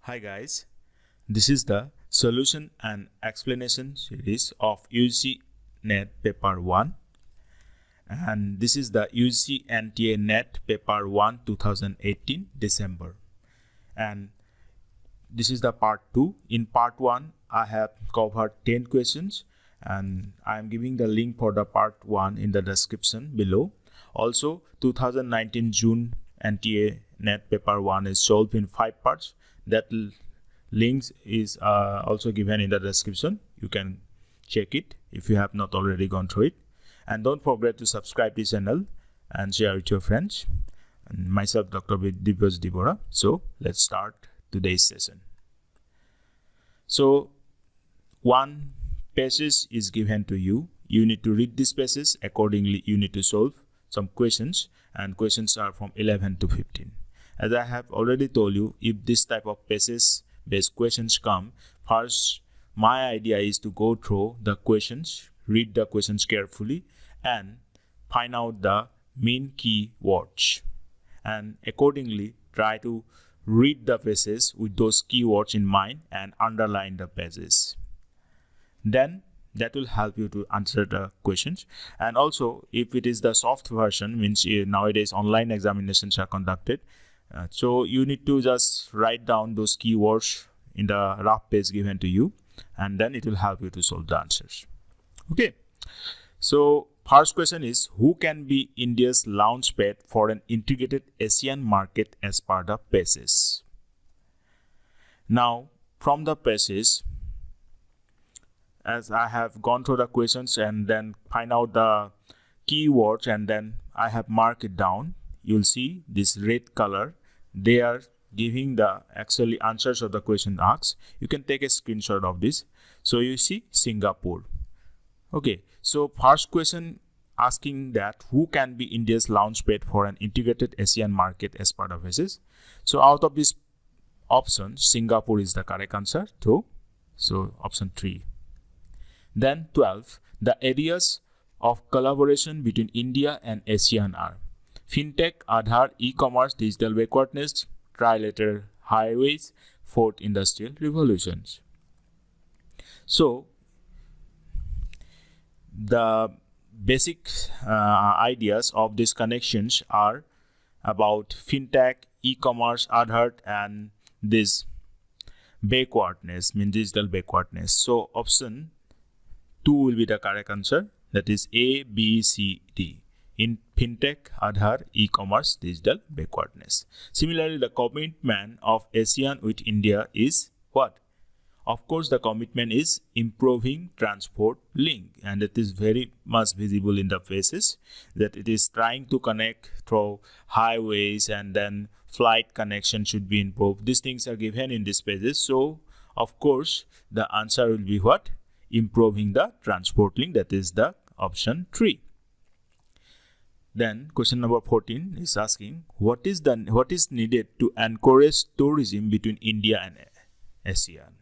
Hi guys, this is the solution and explanation series of UGC NET paper 1 and this is the UGC NTA NET paper 1 2018 December and this is the part 2. In part 1 I have covered 10 questions and I am giving the link for the part 1 in the description below. Also 2019 June NTA NET paper 1 is solved in 5 parts. That links is also given in the description. You can check it if you have not already gone through it. And don't forget to subscribe to the channel and share with your friends. And myself, Dr. Dibya Bora. So let's start today's session. So one passage is given to you. You need to read this passage. Accordingly, you need to solve some questions, and questions are from 11 to 15. As I have already told you, if this type of passage-based questions come, first my idea is to go through the questions, read the questions carefully, and find out the main key words. And accordingly, try to read the passage with those keywords in mind and underline the passages. Then that will help you to answer the questions. And also, if it is the soft version, means nowadays online examinations are conducted. So you need to just write down those keywords in the rough page given to you, and then it will help you to solve the answers. Okay, so first question is, who can be India's launchpad for an integrated Asian market as per the passage? Now from the passage, as I have gone through the questions and then find out the keywords and then I have marked it down, you'll see this red color. They are giving the actually answers of the question asked. You can take a screenshot of this. So you see Singapore. Okay, so first question asking that who can be India's launchpad for an integrated Asian market as part of this. So out of this option, Singapore is the correct answer too. So option 3. Then 12, the areas of collaboration between India and ASEAN are fintech, Aadhaar, e-commerce, digital backwardness, trilateral highways, fourth industrial revolutions. So the basic ideas of these connections are about fintech, e-commerce, Aadhaar, and this backwardness, means digital backwardness. So option 2 will be the correct answer. That is A, B, C, D. In fintech, Aadhaar, e-commerce, digital backwardness. Similarly, the commitment of ASEAN with India is what? Of course, the commitment is improving transport link, and it is very much visible in the phases that it is trying to connect through highways, and then flight connection should be improved. These things are given in these pages. So, of course, the answer will be what? Improving the transport link. That is the option 3. Then question number 14 is asking what is needed to encourage tourism between India and ASEAN.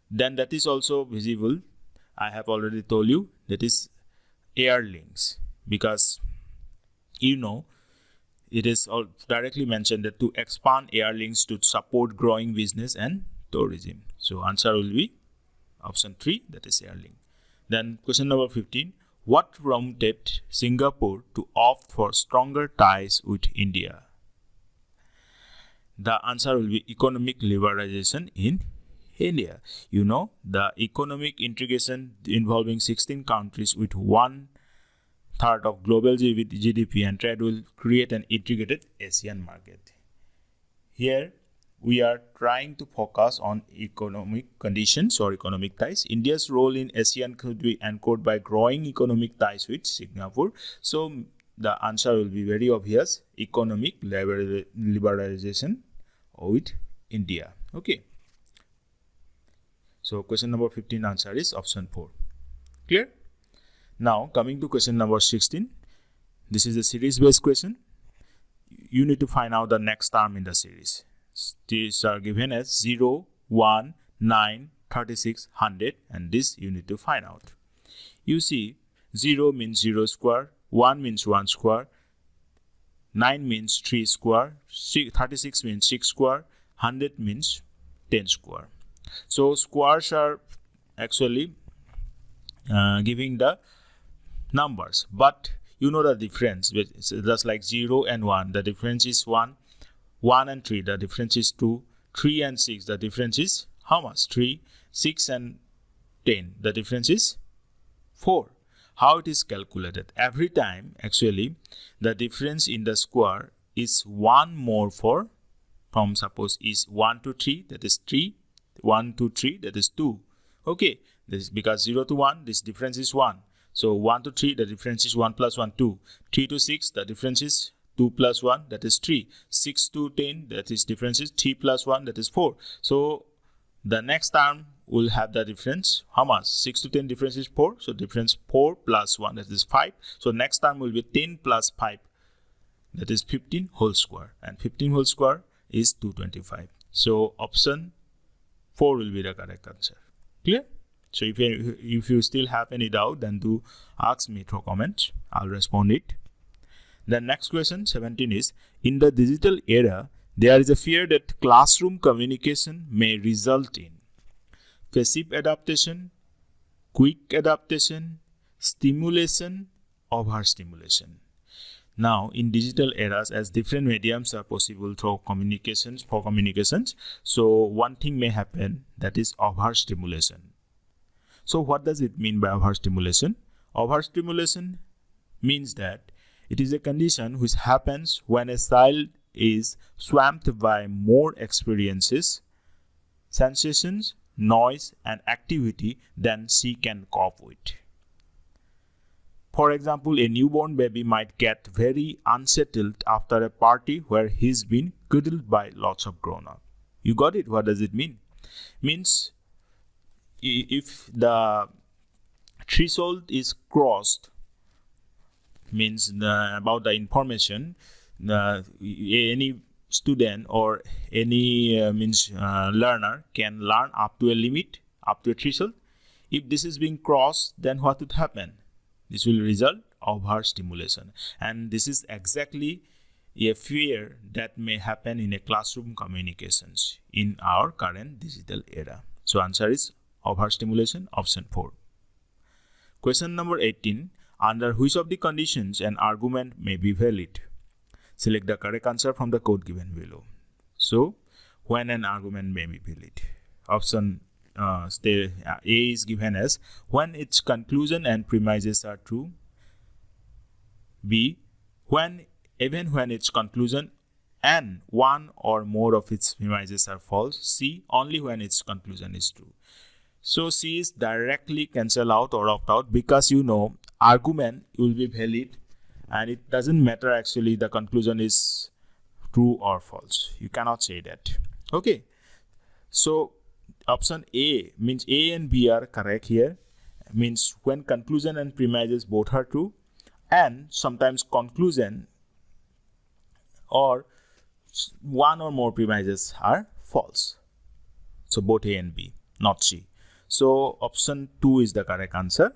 Then that is also visible. I have already told you that is air links, because you know it is all directly mentioned that to expand air links to support growing business and tourism. So answer will be option 3, that is air link. Then question number 15. What prompted Singapore to opt for stronger ties with India? The answer will be economic liberalization in India. You know, the economic integration involving 16 countries with 1/3 of global GDP and trade will create an integrated Asian market. Here, we are trying to focus on economic conditions or economic ties. India's role in ASEAN could be anchored by growing economic ties with Singapore. So the answer will be very obvious, economic liberalization with India. Okay. So question number 15 answer is option 4. Clear? Now coming to question number 16. This is a series based question. You need to find out the next term in the series. These are given as 0, 1, 9, 36, 100, and this you need to find out. You see 0 means 0 square, 1 means 1 square, 9 means 3 square, 36 means 6 square, 100 means 10 square. So squares are actually giving the numbers, but you know the difference. It's just like 0 and 1, the difference is 1. 1 and 3, the difference is 2. 3 and 6, the difference is how much? 3. 6 and 10, the difference is 4. How it is calculated? Every time actually the difference in the square is 1 more from suppose is 1 to 3, that is 3. 1 to 3, that is 2. Okay, this is because 0 to 1, this difference is 1. So 1 to 3, the difference is 1 plus 1, 2. 3 to 6, the difference is 2 plus 1, that is 3. 6 to 10, that is difference is 3 plus 1, that is 4. So the next term will have the difference. How much? 6 to 10 difference is 4. So difference 4 plus 1, that is 5. So next term will be 10 plus 5, that is 15 whole square. And 15 whole square is 225. So option 4 will be the correct answer. Clear? So if you still have any doubt, then do ask me through comments. I'll respond it. The next question 17 is, in the digital era, there is a fear that classroom communication may result in passive adaptation, quick adaptation, stimulation, overstimulation. Now in digital eras, as different mediums are possible for communications, so one thing may happen, that is overstimulation. So what does it mean by overstimulation? Overstimulation means that it is a condition which happens when a child is swamped by more experiences, sensations, noise, and activity than she can cope with. For example, a newborn baby might get very unsettled after a party where he's been cuddled by lots of grown-up. You got it? What does it mean? Means if the threshold is crossed, means about the information, any student or any learner can learn up to a limit, up to a threshold. If this is being crossed, then what would happen? This will result overstimulation, and this is exactly a fear that may happen in a classroom communications in our current digital era. So answer is overstimulation, option 4. Question number 18. Under which of the conditions an argument may be valid? Select the correct answer from the code given below. So when an argument may be valid. Option A is given as when its conclusion and premises are true. B, even when its conclusion and one or more of its premises are false. C, only when its conclusion is true. So C is directly cancel out or opt out, because you know argument will be valid and it doesn't matter actually the conclusion is true or false. You cannot say that. Okay, so option A means A and B are correct here. Means when conclusion and premises both are true, and sometimes conclusion or one or more premises are false. So both A and B, not C. So option 2 is the correct answer.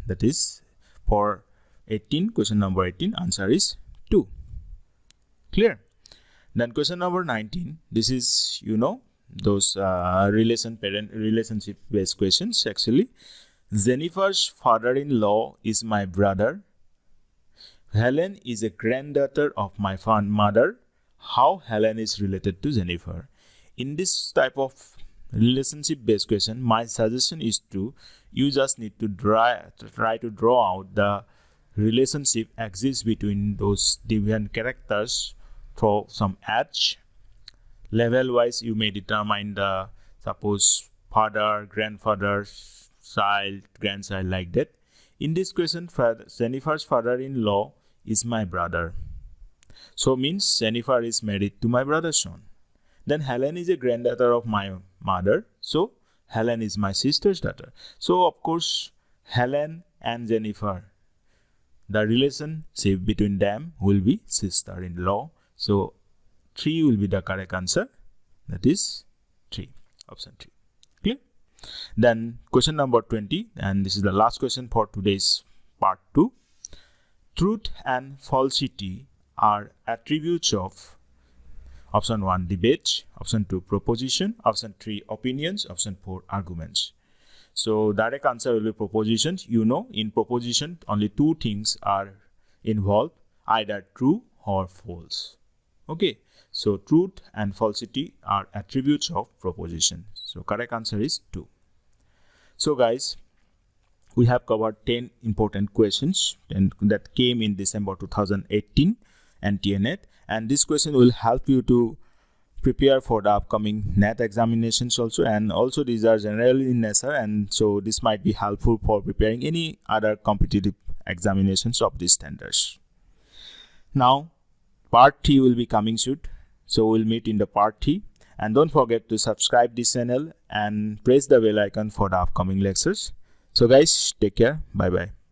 That is for 18, question number 18, answer is 2. Clear? Then question number 19, this is, you know, those relationship based questions actually. Jenifer's father-in-law is my brother. Helen is a granddaughter of my mother. How Helen is related to Jenifer? In this type of relationship based question, my suggestion is you just need to try to draw out the relationship exists between those different characters through some edge. Level wise, you may determine the suppose father, grandfather, child, grandchild, like that. In this question, Jenifer's father-in-law is my brother. So means Jenifer is married to my brother's son. Then Helen is a granddaughter of my mother. So Helen is my sister's daughter. So of course Helen and Jenifer, the relationship between them will be sister-in-law. So 3 will be the correct answer. That is 3. Option 3. Clear? Then question number 20, and this is the last question for today's part 2. Truth and falsity are attributes of Option 1, debate. Option 2, proposition. Option 3, opinions. Option 4, arguments. So direct answer will be propositions. You know, in proposition, only two things are involved, either true or false. Okay, so truth and falsity are attributes of proposition. So correct answer is 2. So guys, we have covered 10 important questions and that came in December 2018 NTNet, and this question will help you to prepare for the upcoming NET examinations also, and also these are generally in nature, and so this might be helpful for preparing any other competitive examinations of these standards. Now part 3 will be coming soon, so we'll meet in the part 3, and don't forget to subscribe this channel and press the bell icon for the upcoming lectures. So guys, take care. Bye bye.